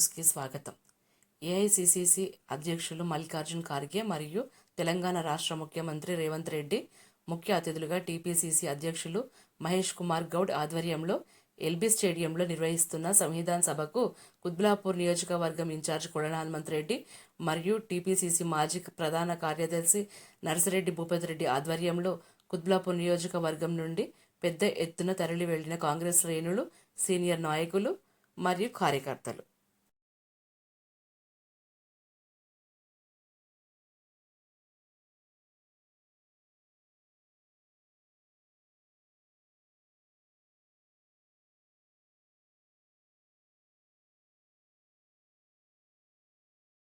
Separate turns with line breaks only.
న్యూస్కి స్వాగతం. ఏఐసిసిసి అధ్యక్షులు మల్లికార్జున్ ఖార్గే మరియు తెలంగాణ రాష్ట్ర ముఖ్యమంత్రి రేవంత్ రెడ్డి ముఖ్య అతిథులుగా టీపీసీసీ అధ్యక్షులు మహేష్ కుమార్ గౌడ్ ఆధ్వర్యంలో ఎల్బీ స్టేడియంలో నిర్వహిస్తున్న సంవిధాన్ సభకు కుత్బుల్లాపూర్ నియోజకవర్గం ఇన్ఛార్జ్ కొడాలి హనుమంత్ రెడ్డి మరియు టీపీసీసీ మాజీ ప్రధాన కార్యదర్శి నర్సిరెడ్డి భూపతి రెడ్డి ఆధ్వర్యంలో కుత్బుల్లాపూర్ నియోజకవర్గం నుండి పెద్ద ఎత్తున తరలి వెళ్లిన కాంగ్రెస్ శ్రేణులు, సీనియర్ నాయకులు మరియు కార్యకర్తలు